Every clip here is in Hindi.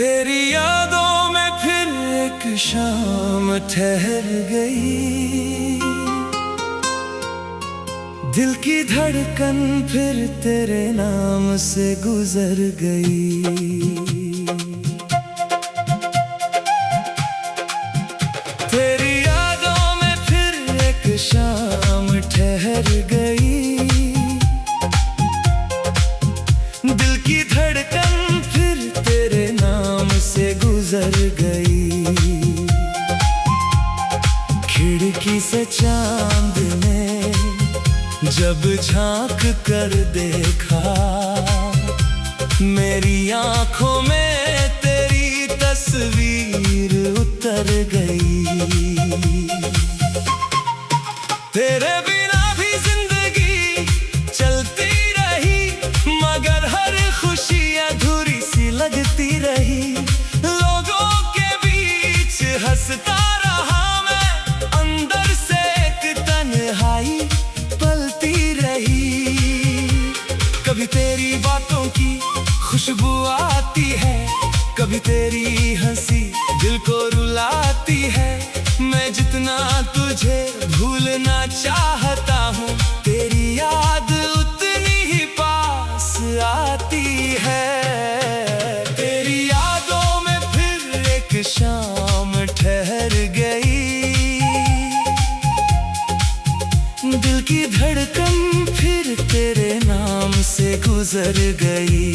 तेरी यादों में फिर एक शाम ठहर गई, दिल की धड़कन फिर तेरे नाम से गुजर गई। तेरी यादों में फिर एक शाम ठहर गई, दिल की धड़कन फिर तेरे नाम से गुजर गई। खिड़की से चांद ने जब झांक कर देखा, मेरी आंखों में तेरी तस्वीर उतर गई। तेरे बिना भी जिंदगी चलती रही, मगर हर खुशी अधूरी सी लगती रही। लोगों के बीच हंसता रहा मैं, अंदर से एक तन्हाई पलती रही। कभी तेरी बातों की खुशबू आती है, कभी तेरी हंसी दिल को रुलाती है। मैं जितना तुझे भूलना चाहता हूँ, तेरी याद उतनी ही पास आती है। तेरी यादों में फिर एक शाम ठहर गई, दिल की धड़कन फिर तेरे नाम से गुजर गई।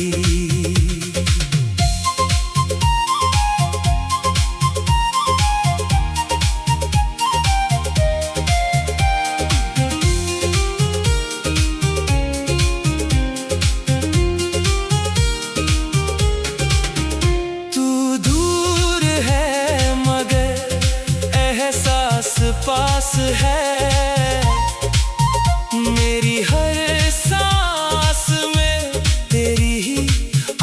पास है मेरी हर सांस में, तेरी ही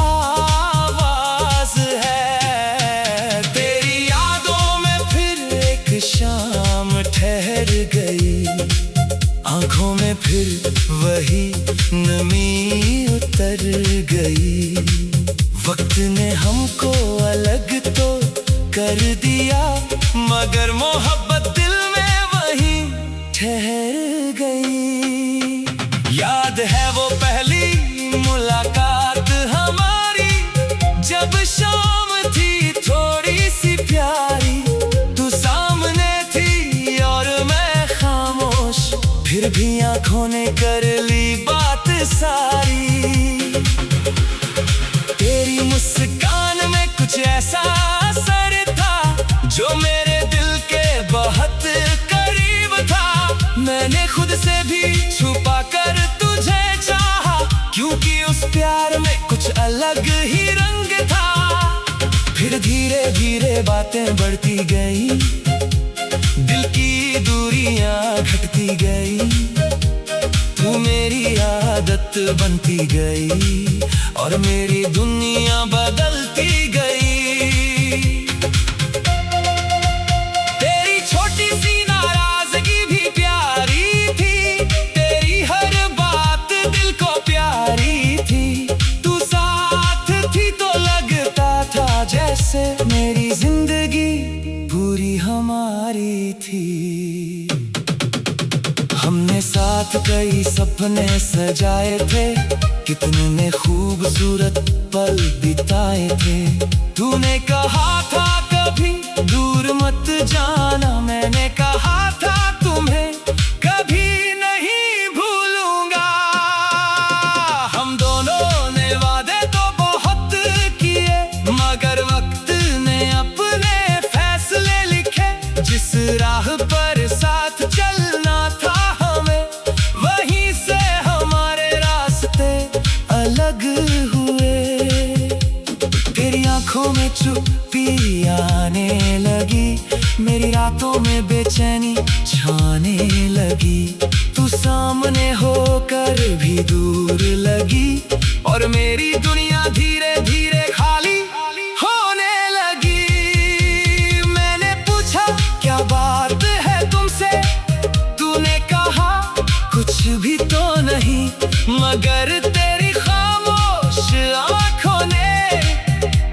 आवाज है। तेरी यादों में फिर एक शाम ठहर गई, आंखों में फिर वही नमी उतर गई। वक्त ने हमको अलग तो कर दिया, मगर मोहब्बत दिल में वही ठहर गई। याद है वो पहली मुलाकात हमारी, जब शाम थी थोड़ी सी प्यारी। तू सामने थी और मैं खामोश, फिर भी आंखों ने कर ली बात सारी। तेरी मुस्कान में कुछ ऐसा असर था, जो मेरे दिल के बहुत करीब था। मैंने खुद से भी छुपा कर तुझे चाहा, क्योंकि उस प्यार में कुछ अलग ही रंग था। फिर धीरे धीरे बातें बढ़ती गई, दिल की दूरियां घटती गई। तू मेरी आदत बनती गई और मेरी दुनिया बदलती गई। जैसे मेरी जिंदगी पूरी हमारी थी। हमने साथ कई सपने सजाए थे, कितने खूबसूरत पल बिताए थे। तूने कहा था कभी दूर मत जाना, मैंने कहा था तुम्हें कभी नहीं भूलूंगा। हम दोनों ने वादे तो बहुत किए, मगर वक्त ने अपने फैसले लिखे। जिस राह पर साथ चलना था हमें, वहीं से हमारे रास्ते अलग हुए। तेरी आंखों में चुप्पी आने लगी, मेरी रातों में बेचैनी छाने लगी। तू सामने होकर भी दूर लगी, और मेरी दुनिया धीरे धीरे खाली होने लगी। मैंने पूछा क्या बात है तुमसे, तूने कहा कुछ भी तो नहीं, मगर तेरी खामोश आंखों ने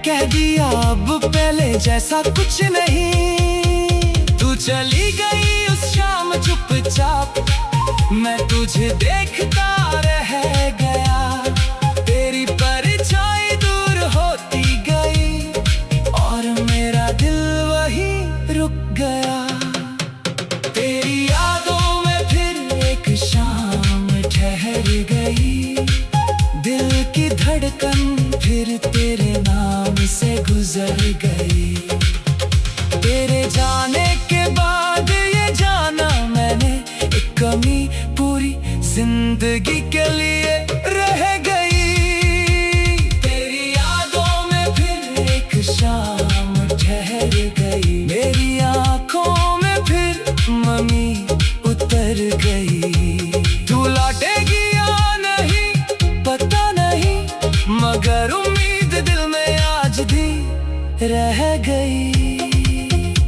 कह दिया पहले जैसा कुछ नहीं। तू चली गई उस शाम चुपचाप, मैं तुझे देखता रह गया। तेरी परछाई दूर होती गई और मेरा दिल वहीं रुक गया। तेरी यादों में फिर एक शाम ठहर गई, दिल की धड़कन फिर तेरे नाम से गुजर गई। तेरे जाने के बाद ये जाना मैंने, एक कमी पूरी जिंदगी के लिए रह गई। तेरी यादों में फिर एक शाम ठहर गई, मेरी आंखों में फिर ममी उतर गई। तू लौटेगी या नहीं पता नहीं, मगर उम्मीद दिल में आज भी रह गई।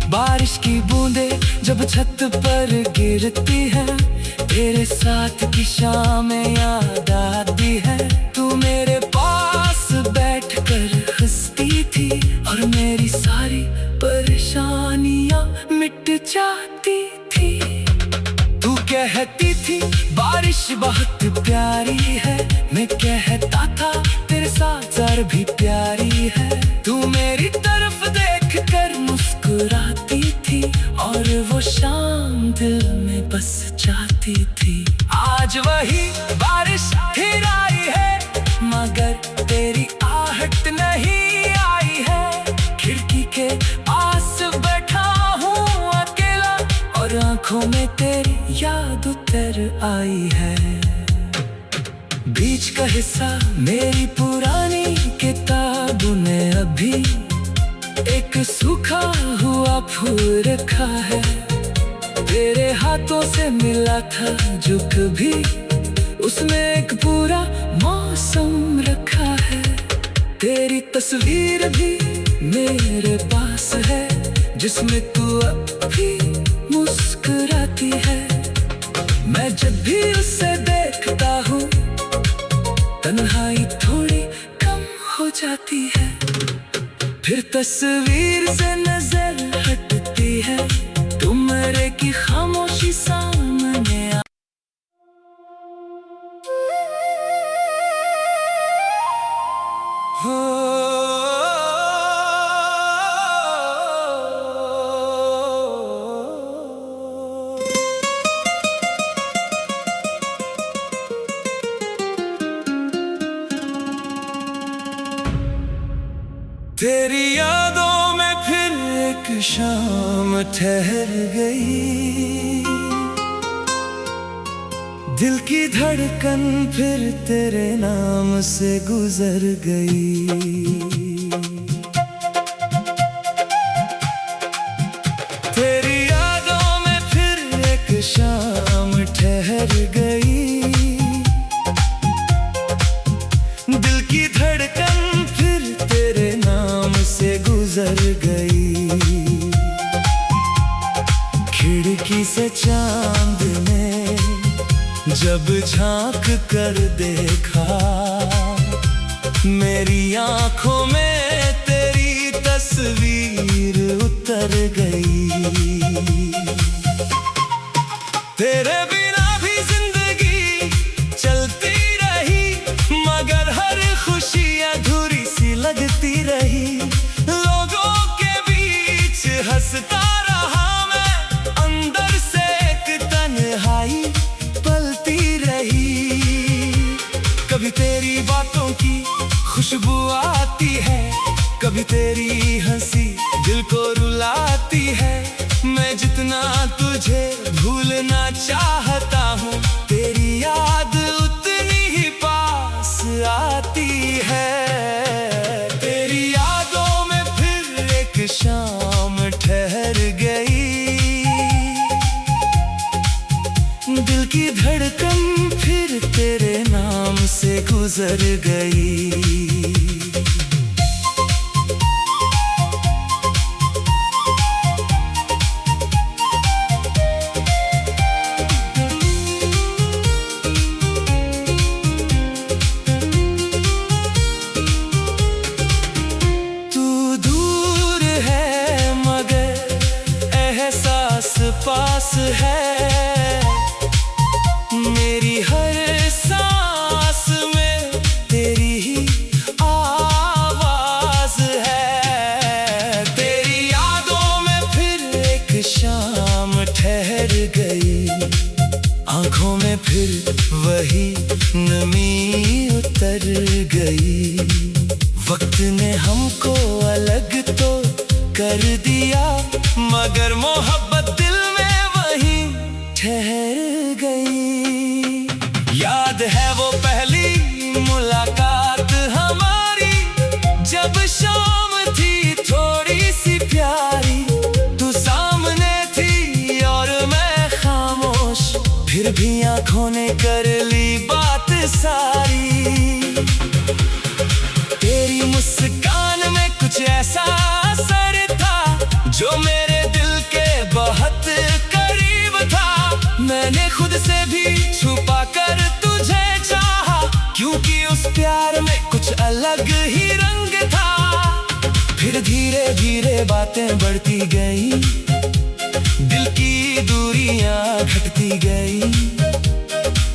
बारिश की बूंदें जब छत पर गिरती है, तेरे साथ की शामें याद आती है। तू मेरे पास बैठकर हंसती थी और मेरी सारी परेशानियां मिट जाती थी। तू कहती थी बारिश बहुत प्यारी है, मैं कहता था तेरे साथ और भी प्यारी है। तू मेरी तरफ देखकर मुस्कुराती थी और वो शाम दिल में बस जाती थी। आज वही बारिश फिर आई है, मगर तेरी आहट नहीं आई है। खिड़की के पास बैठा हूँ अकेला और आंखों में तेरी याद उतर आई है। बीच का हिस्सा मेरी पुरानी किताबों ने अभी एक सूखा हुआ फूल रखा है। तेरे हाथों से मिला था जो कभी, उसमें एक पूरा मौसम रखा है। तेरी तस्वीर भी मेरे पास है, जिसमें तू अभी मुस्कुराती है। मैं जब भी उसे देखता हूँ, तन्हाई थोड़ी कम हो जाती है। फिर तस्वीर से नजर हटती है, तुमरे की खामोशी सामने आ। तेरी यादों में फिर एक शाम ठहर गई, दिल की धड़कन फिर तेरे नाम से गुजर गई। तेरी यादों में फिर एक शाम ठहर गई, दिल की धड़कन फिर तेरे नाम से गुजर गई। खिड़की से चांद ने जब झांक कर देखा, मेरी आंखों में तेरी तस्वीर उतर गई। तेरे बिना भी जिंदगी चलती रही, मगर हर खुशी अधूरी सी लगती रही। लोगों के बीच हंसता रहा मैं, अंदर से एक तन्हाई पलती रही। कभी तेरी बातों की खुशबू आती है, कभी तेरी हंसी दिल को रुलाती है। मैं जितना तुझे भूलना चाहता हूँ, तेरी याद उतनी ही पास आती है। तेरी यादों में फिर एक शाम ठहर गई, दिल की धड़कन फिर तेरे नाम से गुजर गई। तू दूर फिर वही नमी उतर गई। वक्त ने हमको अलग तो कर दिया, मगर मोहब्बत दिल में वहीं ठहर गई। याद है वो पहली मुलाकात हमारी, जब शाम थी थोड़ी सी प्यारी। तू सामने थी और मैं खामोश, फिर भी आंखों ने कर ली बात सारी। तेरी मुस्कान में कुछ ऐसा असर था जो मेरे दिल के बहुत करीब था। मैंने खुद से भी छुपा कर तुझे चाहा, क्योंकि उस प्यार में कुछ अलग ही रंग था। फिर धीरे धीरे बातें बढ़ती गई, दिल की दूरियां घटती गई।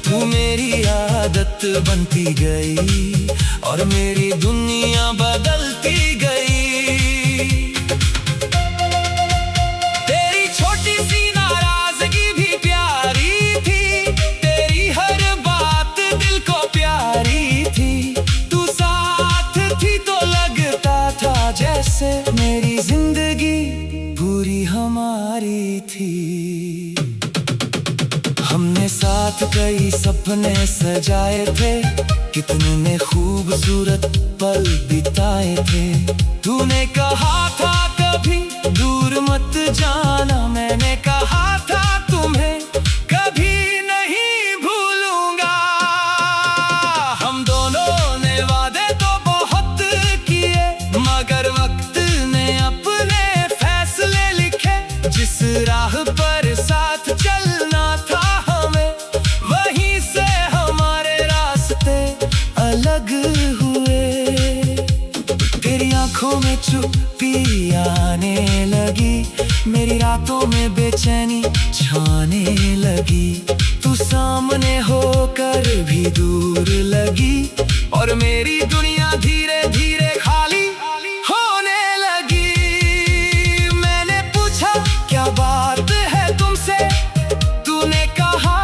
तू मेरी आदत बनती गई और मेरी दुनिया बदलती गई। तेरी छोटी सी नाराजगी भी प्यारी थी, तेरी हर बात दिल को प्यारी थी। तू साथ थी तो लगता था जैसे मेरी जिंदगी पूरी हमारी थी। हमने साथ कई सपने सजाए थे, कितने खूबसूरत पल बिताए थे। तूने कहा था कभी दूर मत जाना, मैंने कहा था तुम्हें कभी नहीं भूलूंगा। हम दोनों ने वादे तो बहुत किए, मगर वक्त ने अपने फैसले लिखे। जिस राह पर साथ चलना था हमें, वहीं से हमारे रास्ते अलग हुए। तेरी आंखों में चुप्पी आने लगी, मेरी रातों में बेचैनी छाने लगी। तू सामने होकर भी दूर लगी और मेरी दुनिया धीरे धीरे खाली होने लगी। मैंने पूछा क्या बात है तुमसे, तूने कहा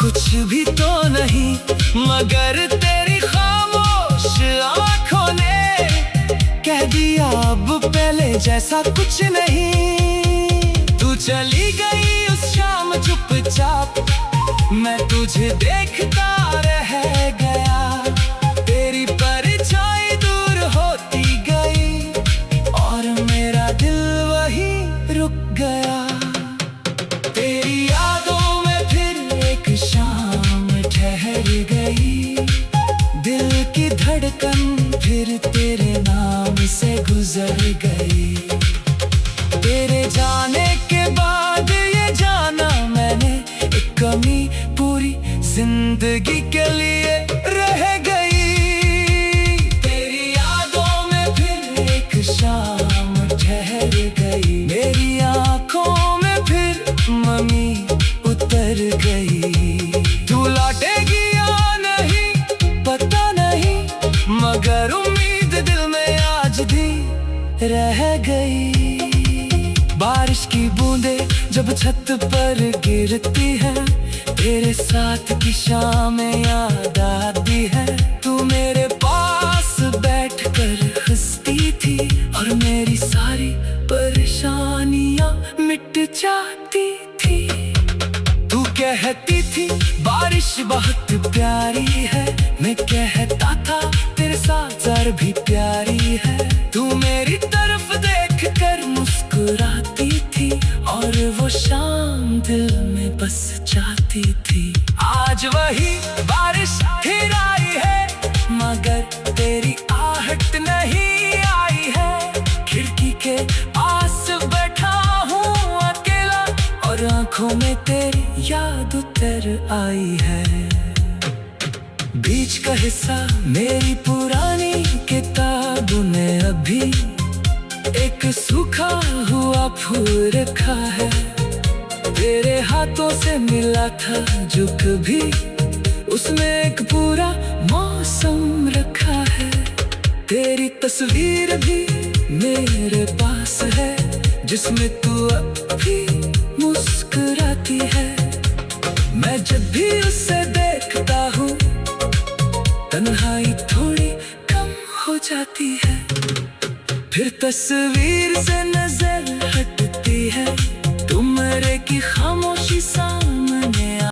कुछ भी तो नहीं, मगर तेरी खामोश आंखों ने कह दिया अब पहले जैसा कुछ नहीं। तू चली गई उस शाम चुपचाप, मैं तुझे देखता रह गया। तेरी परछाई दूर होती गई और मेरा दिल वहीं रुक गया। तेरी यादों में फिर एक शाम ठहर गई, दिल की धड़कन फिर तेरे नाम से गुजर गई। तेरे जाने के बाद ये जाना मैंने, एक कमी पूरी जिंदगी के लिए रह गई। तेरी यादों में फिर एक शाम ठहर गई, मेरी आंखों में फिर ममी उतर गई। तू लौटेगी या नहीं पता नहीं, मगर उम्मीद दिल में आज भी रह गई। बारिश की बूंदें जब छत पर गिरती है, तेरे साथ की शामें याद आती है। तू मेरे पास बैठकर हंसती थी और मेरी सारी परेशानियां मिट जाती थी। तू कहती थी बारिश बहुत प्यारी है, मैं कहता था तेरे साथ ज़रा भी प्यारी है। तू मेरी तरफ देखकर मुस्कुराती थी और वो शाम दिल में बस जाती थी। आज वही बारिश फिर आई है, मगर तेरी आहट नहीं आई है। खिड़की के पास बैठा हूँ अकेला और आंखों में तेरी याद उतर आई है। बीच का हिस्सा मेरी पुरानी किताबों ने अभी एक सूखा हुआ फूल रखा है। तेरे हाथों से मिला था जो कभी, उसमें एक पूरा मौसम रखा है। तेरी तस्वीर भी मेरे पास है, जिसमें तू अभी मुस्कुराती है। मैं जब भी उसे देखता हूँ तन्हाई थोड़ी कम हो जाती है, फिर तस्वीर से नजर हटती है, तुमरे की खामोशी सामने आ।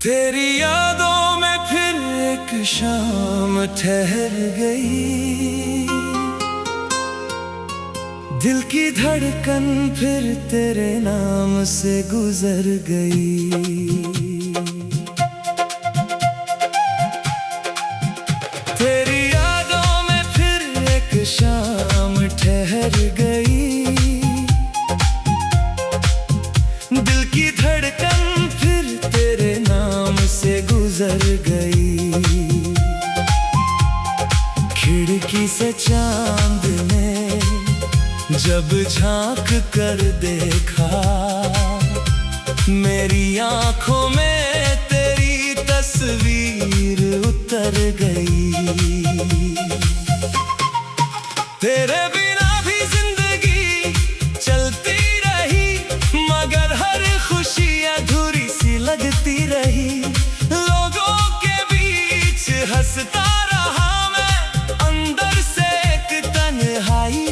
तेरी यादों में फिर एक शाम ठहर गई, दिल की धड़कन फिर तेरे नाम से गुजर गई। तेरी यादों में फिर एक शाम ठहर गई, दिल की धड़कन फिर तेरे नाम से गुजर गई। खिड़की से चांद ने जब झांक कर देखा, मेरी आंखों में तेरी तस्वीर उतर गई। तेरे बिना भी जिंदगी चलती रही, मगर हर खुशी अधूरी सी लगती रही। लोगों के बीच हंसता रहा मैं, अंदर से एक तन्हाई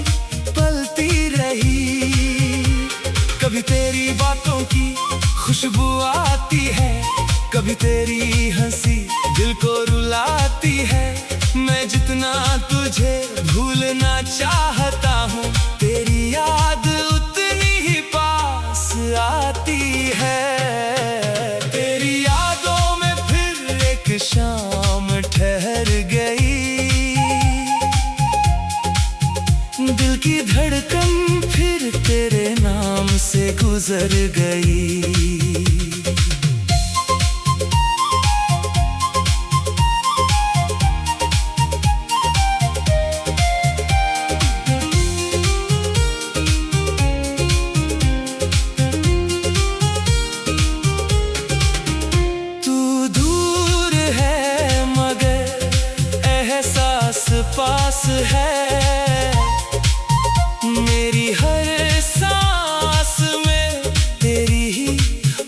पलती रही। कभी तेरी बातों की खुशबू आती है, कभी तेरी हंसी दिल को रुलाती है। मैं जितना तुझे भूलना चाहता हूँ, तेरी याद उतनी ही पास आती है। तेरी यादों में फिर एक शाम ठहर गई, दिल की धड़कन फिर तेरे नाम से गुजर गई। पास है मेरी हर सांस में, तेरी ही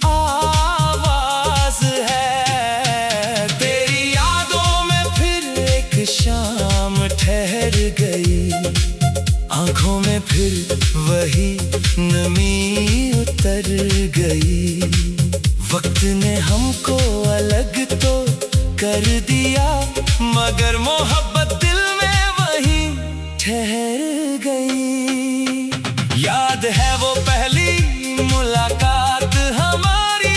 आवाज है। तेरी यादों में फिर एक शाम ठहर गई, आंखों में फिर वही नमी उतर गई। वक्त ने हमको अलग तो कर दिया, मगर मोहब्बत दिल में वहीं ठहर गई। याद है वो पहली मुलाकात हमारी,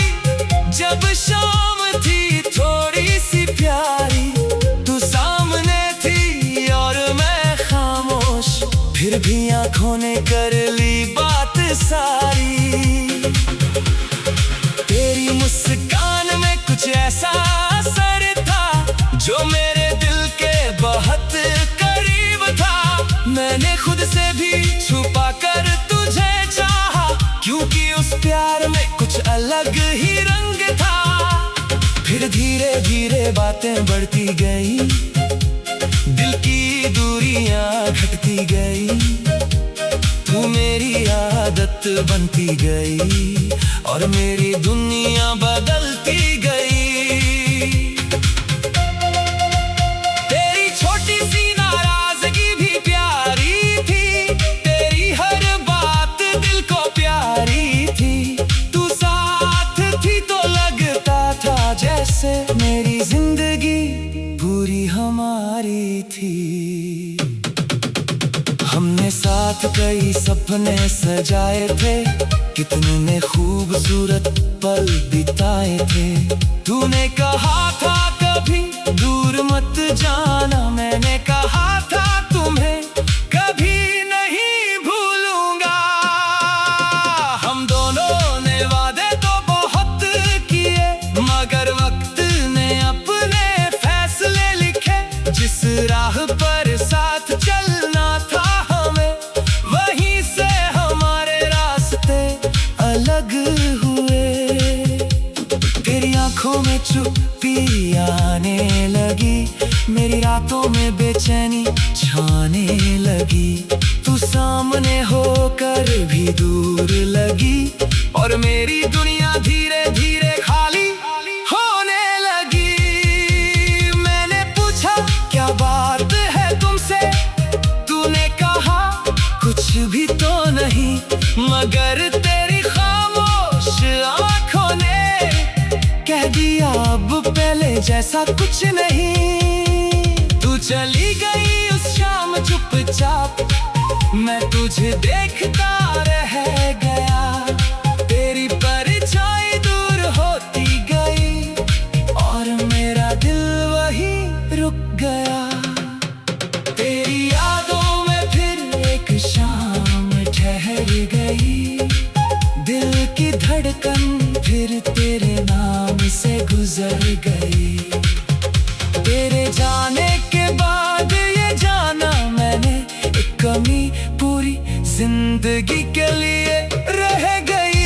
जब शाम थी थोड़ी सी प्यारी। तू सामने थी और मैं खामोश, फिर भी आंखों ने कर ली बात सारी। तेरी मुस्कान में कुछ ऐसा असर था, जो मेरे दिल के बहुत करीब था। मैंने खुद से भी छुपा कर तुझे चाहा, क्योंकि उस प्यार में कुछ अलग ही रंग था। फिर धीरे धीरे बातें बढ़ती गई, दिल की दूरियां घटती गई। तू मेरी आदत बनती गई और मेरी दुनिया बदलती गई। जैसे मेरी जिंदगी पूरी हमारी थी। हमने साथ कई सपने सजाए थे, कितने खूबसूरत पल बिताए थे। तूने कहा था कभी दूर मत जाना, मैंने कहा था तुम्हें कभी नहीं भूलूंगा। हम दोनों ने वादे तो बहुत किए, मगर वक्त ने अपने फैसले लिखे। जिस राह पर साथ चलना था हमें, आंखों में चुप्पी आने लगी, मेरी रातों में बेचैनी छाने लगी। तू सामने होकर भी दूर लगी और मेरी दुनिया धीरे धीरे खाली होने लगी। मैंने पूछा क्या बात है तुमसे, तूने कहा कुछ भी तो नहीं, मगर तेरी खामोश आंखों ने कह दिया अब पहले जैसा कुछ नहीं। तू चली गई उस शाम चुपचाप, मैं तुझे देखता रह गया। तेरी परछाई दूर होती गई और मेरा दिल वहीं रुक गया। तेरी यादों में फिर एक शाम ठहर गई, दिल की धड़कन फिर तेरे नाम से गुजर गई। तेरे जाने के बाद ये जाना मैंने, एक कमी पूरी जिंदगी के लिए रह गई।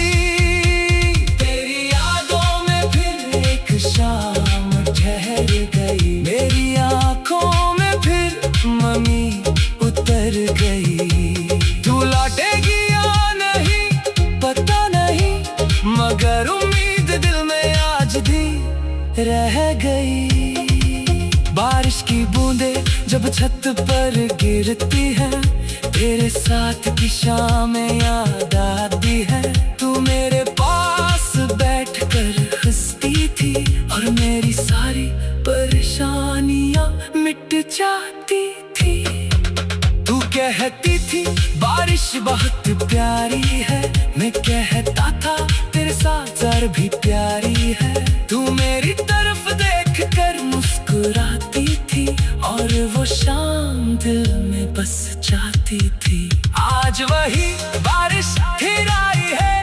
तेरी यादों में फिर एक शाम ठहर गई, मेरी आंखों में फिर ममी उतर गई। तू लौटेगी या नहीं पता नहीं, मगर उम्मीद दिल में आज भी रह गई। बारिश की बूंदें जब छत पर गिरती है, तेरे साथ की शामें याद आती है। तू मेरे पास बैठकर हंसती थी और मेरी सारी परेशानियां मिट जाती थी। तू कहती थी बारिश बहुत प्यारी है, मैं कहता था तेरे साथ ज़रा भी प्यारी है। तू मेरी तरफ देख कर मुस्कुराती थी और वो शाम दिल में बस जाती थी। आज वही बारिश फिर आई है,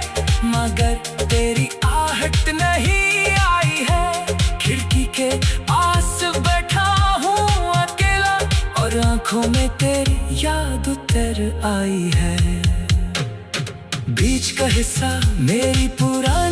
मगर तेरी आहट नहीं आई है। खिड़की के पास बैठा हूँ अकेला और आंखों में तेरी याद उतर आई है। बीच का हिस्सा मेरी पुरानी